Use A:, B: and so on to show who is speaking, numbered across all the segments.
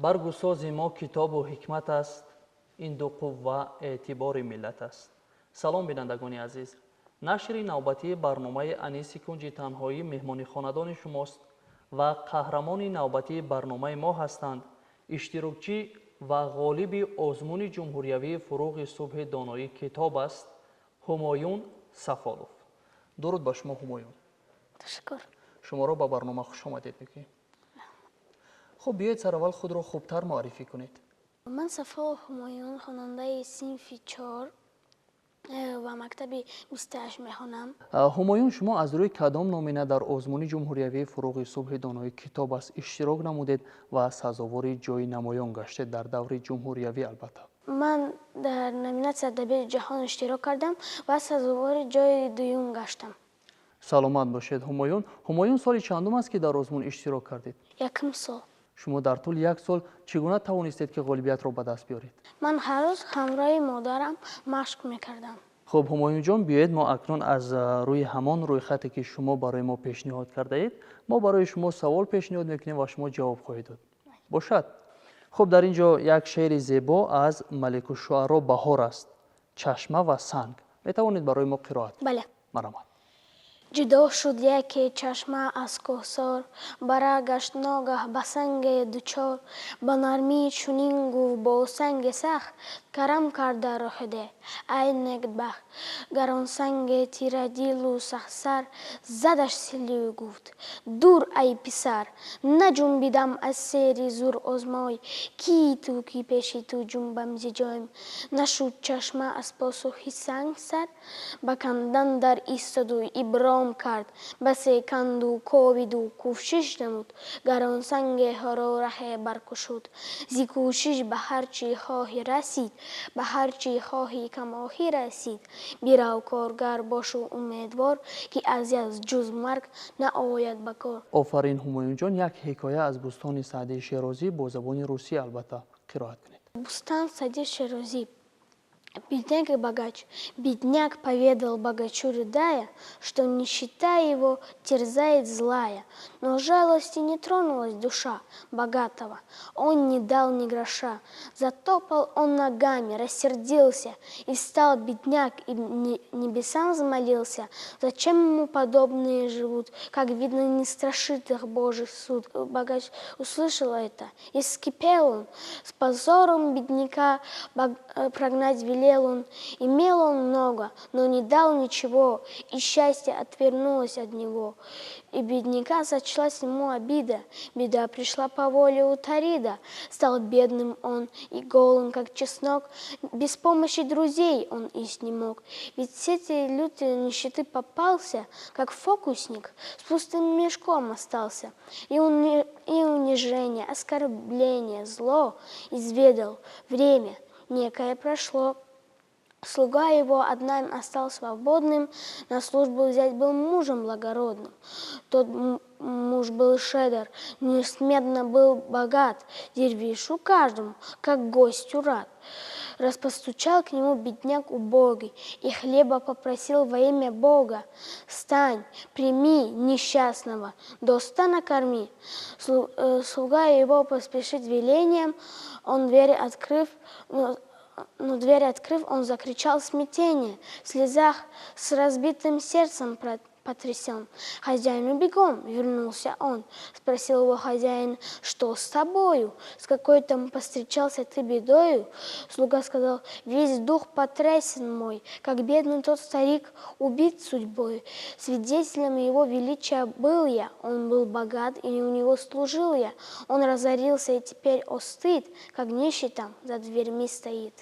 A: баргу сози мо китобу ҳикмат аст, ин ду қувва эътибори миллат аст. салом бинандагони азиз, нашри навбатии барномаи аниси кунҷи танҳоӣ меҳмонихонадони шумост ва қаҳрамони навбатии барномаи мо ҳастанд иштирокчӣ ва ғолиби озмуни ҷумҳуриявии фуруғи субҳи доноӣ китоб аст ҳумоюн сафолов. дуруд ба шумо ҳумоюн.
B: Ташаккур.
A: шуморо ба барнома хуш омадед мегӯем. хуб, биёед сараввал худро хубтар муаррифӣ кунед.
B: Ман Сафолов Ҳумоюн хонандаи синфи 4 ва мактаби 28 мехонам.
A: ҳумоюн, шумо аз рӯи кадом номина дар озмуни ҷумҳуриявии фуруғи субҳи доноӣ китоб аст иштирок намудед ва сазовори ҷойи намоён гаштед дар даври ҷумҳуриявӣ? Албатта
B: Ман дар номинатсия Адабияти ҷаҳон иштирок кардам ва сазовори ҷойи дуюм гаштам.
A: саломат бошед ҳумоюн. ҳумоюн, соли чандум аст ки дар озмун иштирок кардед?
B: Якум сол.
A: шумо дар тӯли як сол чӣ гуна тавонистед ки ғолибиятро ба даст биёред?
B: Ман ҳар рӯз ҳамроҳи модарам машқ мекардам.
A: хуб ҳумоюнҷон, биёед мо акнун аз рӯи ҳамон рӯйхате ки шумо барои мо пешниҳод кардаед, мо барои шумо савол пешниҳод мекунем ва шумо ҷавоб хоҳед дод. бошад? хуб, дар ин ҷо як шеъри зебо аз маликушуъаро Баҳор аст. Чашма ва санг. метавонед барои мо қироат?
B: Бале.
A: марамат.
B: ҷудо шуд яке чашма аз кӯҳсор, барагашт ногаҳ ба санге дучор, ба нармии чунин гуфт бо санги сахт, карам карда роҳиде, ай некбахт. Гар он санге тирадилу сахтсар, задаш силию гуфт, дур ай писар, наҷунбидам аз сери зур озмой, кии ту ки пеши ту ҷунбам зи ҷойм. Нашуд чашма аз посухи санг сар, ба кандан дар истоду ибром кард, басе канду ковиду кӯшиш намуд, гар он санге ҳарораҳе баркушуд. Зи кӯшиш ба ҳар чӣ хоҳӣ расид, ба ҳар чӣ хоҳӣ камоҳӣ расид. Бирав коргар бошу умедвор, ки аз ҷуз марг наояд ба кор.
A: офарин ҳумоюнҷон, як ҳикоя аз Бустони Саъдии Шерозӣ бо забони русӣ албатта қироат кунед.
B: Бустан Саъди Шерозӣ. Бедняк и богач. Бедняк поведал богачу, рыдая, что нищета его терзает злая. Но жалости не тронулась душа богатого. Он не дал ни гроша. Затопал он ногами, рассердился, и встал бедняк и небесам взмолился. Зачем ему подобные живут, как видно, не страшит их Божий суд. Богач услышал это, и вскипел он. С позором бедняка прогнать велел он. Имел он много, но не дал ничего, и счастье отвернулось от него. И бедняка сочлась ему обида, беда пришла по воле у Тарида. Стал бедным он и голым, как чеснок, без помощи друзей он есть не мог. Ведь в сети лютой нищеты попался, как фокусник, с пустым мешком остался. И унижение, оскорбление, зло изведал. Время некое прошло. Слуга его одним остал свободным, на службу взять был мужем благородным. Тот муж был щедр, несметно был богат, дервишу каждому, как гостю рад. Раз постучал к нему бедняк убогий и хлеба попросил во имя Бога. Встань, прими несчастного, доста накорми. Слуга его поспешит велением, он дверь открыв, но дверь открыв, он закричал в смятении, в слезах, с разбитым сердцем потрясен. Хозяину бегом вернулся он. Спросил его хозяин, что с тобою? С какой там повстречался ты бедою? Слуга сказал, весь дух потрясен мой, как бедный тот старик убит судьбой. Свидетелем его величия был я, он был богат, и у него служил я. Он разорился, и теперь остыт, как нищий там за дверьми стоит.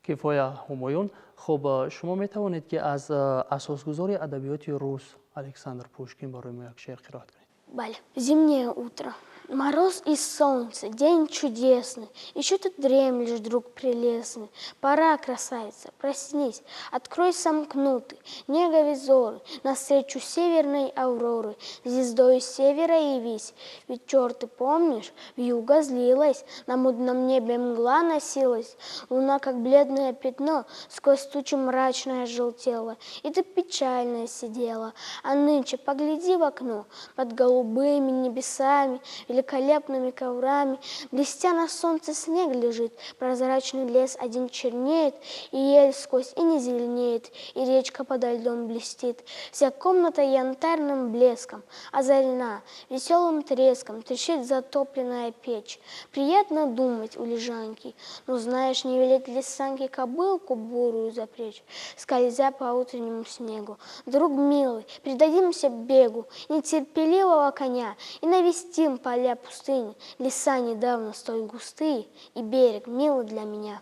A: кифоя ҳумоюн. хуб, шумо метавонед ки аз асосгузори адабиёти рус Александр Пушкин барои мо як шеър қироат кунед?
B: Бале. Зимнее утро. Мороз и солнце, день чудесный. Еще ты дремлешь, друг прелестный. Пора, красавица, проснись. Открой сомкнутый, нега визоры, навстречу северной ауроры. Звездою севера явись. Ведь черт, ты помнишь, вьюга злилась, на мудном небе мгла носилась. Луна, как бледное пятно, сквозь тучу мрачная желтела. И ты печальная сидела. А нынче погляди в окно, под голубыми небесами великолепными коврами. Блестя на солнце снег лежит, прозрачный лес один чернеет, и ель сквозь и не зеленеет, и речка подо льдом блестит. Вся комната янтарным блеском озарена, веселым треском трещит затопленная печь. Приятно думать у лежанки, но знаешь, не велеть ли санки кобылку бурую запречь, скользя по утреннему снегу. Друг милый, предадимся бегу нетерпеливого коня и навестим поля пустыни, леса недавно столь густые, и берег милый для меня.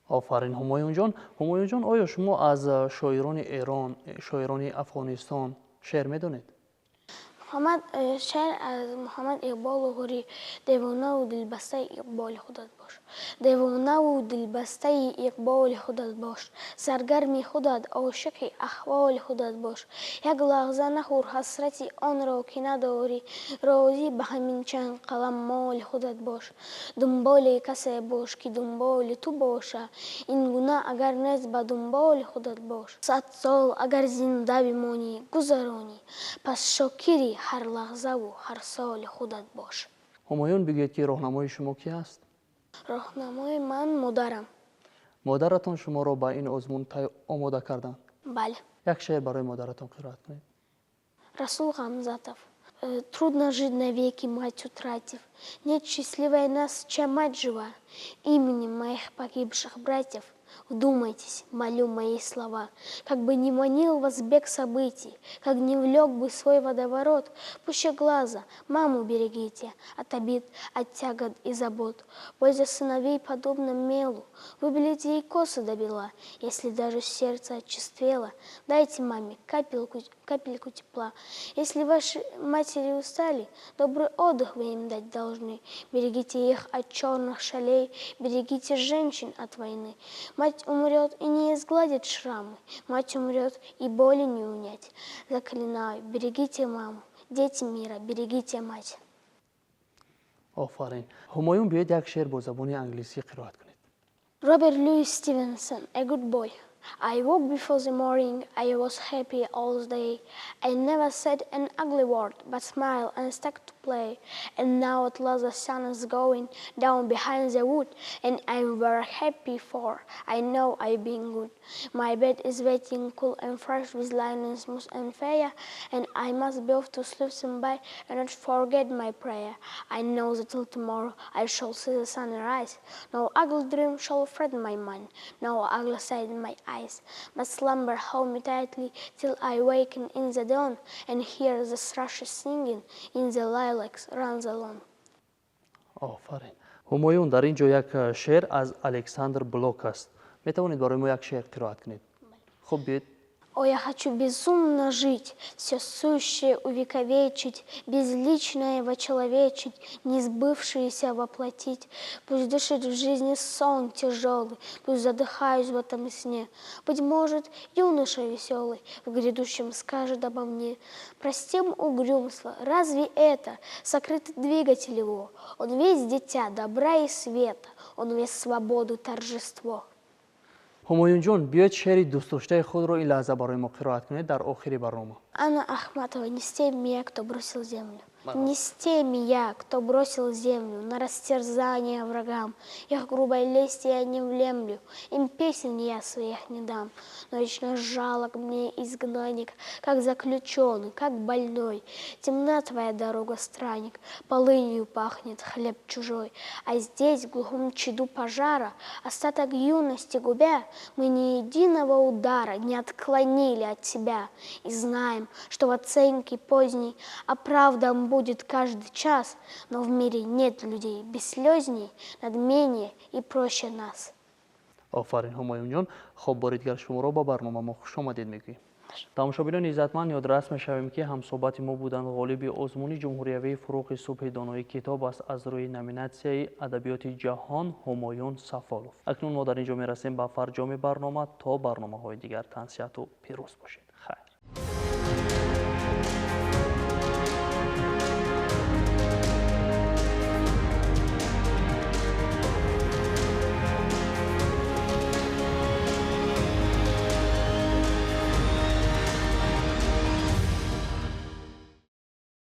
A: آفرین همایون جان آیا شما از شاعران ایران شاعران افغانستان شعر میدونید؟
B: شعر از محمد اقبال غوری دیوانه و دلبسته اقبال خودت باش. دیوانه و دلبسته اقبال خودت باش. سرگرم خودت عاشق احوال خودت باش. یک لحظه نخور حسرتی آن را که نداری، راضی به همین چند قلم مال خودت باش. دنبال کسی باش که دنبال تو باشه، این گناه اگر نیست به دنبال خودت باش. 100 سال اگر زنده بمانی گذرانی، پس شاکری هر لحظه و هر سال خودت باش.
A: همایون بگوید که راهنمای شما کی است؟
B: راهنمای من مادرم.
A: مادرتان شما را به این آزمون آماده کردند؟
B: بله.
A: یک شعر برای مادرتان قرائت کنید.
B: Расул Хамзатов. Трудно жить навеки, мать утратив. Нет счастливой нас, чем мать жива. Именем моих погибших братьев вдумайтесь, молю мои слова. Как бы ни манил вас бег событий, как не влек бы свой водоворот, пуще глаза, маму берегите от обид, от тягот и забот. Польза сыновей подобна мелу, выбелите ей косы до бела. Если даже сердце очерствело, дайте маме капельку тепла. Если ваши матери устали, добрый отдых вы им дать должны. Берегите их от черных шалей, берегите женщин от войны. Мать умрет и не изгладит шрамы, мать умрет и боли не унять. Заклинаю, берегите маму, дети мира, берегите мать.
A: آفرین. همایون بیاید یک شعر با زبان انگلیسی قرائت کنید.
B: Robert Louis Stevenson, A Good Boy. I woke before the morning, I was happy all day. I never said an ugly word, but smiled and stuck to play. And now at last the sun is going down behind the wood, and I'm very happy for I know I've been good. My bed is waiting cool and fresh with linens smooth and fair, and I must be off to sleep someday and not forget my prayer. I know that till tomorrow I shall see the sun rise. No ugly dream shall fret my mind, no ugly sight in my eyes, but slumber hold me tightly till I waken in the dawn and hear the thrushes singing in the lilacs round the lawn.
A: آفرین. همایون در اینجا یک شعر از الکساندر بلوک است. می توانید برای ما یک شعر قرائت کنید؟ خب بیاید.
B: О, я хочу безумно жить, все сущее увековечить, безличное вочеловечить, несбывшееся воплотить. Пусть дышит в жизни сон тяжелый, пусть задыхаюсь в этом сне. Быть может, юноша веселый в грядущем скажет обо мне: простим угрюмство, разве это сокрытый двигатель его? Он весь дитя добра и света, он весь свободу торжество.
A: همایون جان بیاید شعری دوست داشته خود را این لحظه برای ما قرائت کنید در آخر برنامه.
B: Анна Ахматова, не с теми я, кто бросил землю. Не с теми я, кто бросил землю на растерзание врагам. Их грубой лести я не влемлю, им песен я своих не дам. Но вечно жалок мне изгнанник, как заключенный, как больной. Темна твоя дорога, странник, полынью пахнет хлеб чужой. А здесь, в глухом чаду пожара, остаток юности губя, мы ни единого удара не отклонили от тебя. И знаем, что в оценке поздней оправдан будет каждый час, но в мире нет людей бесслезней, надменнее и проще нас.
A: آفرین همایون جان. خب بار دیگر شما را با برنامه ما خوش آمدید میگوییم. تماشاگران عزتمند یادرس میشویم که هم صحبت ما بودند غالب آزمون جمهوریوی فروغ صبح دانایی کتاب است از روی نامیناسیای ادبیات جهان همایون صفالوف. اکنون ما در اینجا میرسیم به فرجام برنامه. تا برنامه های دیگر تنصیحت و پیروز باشید.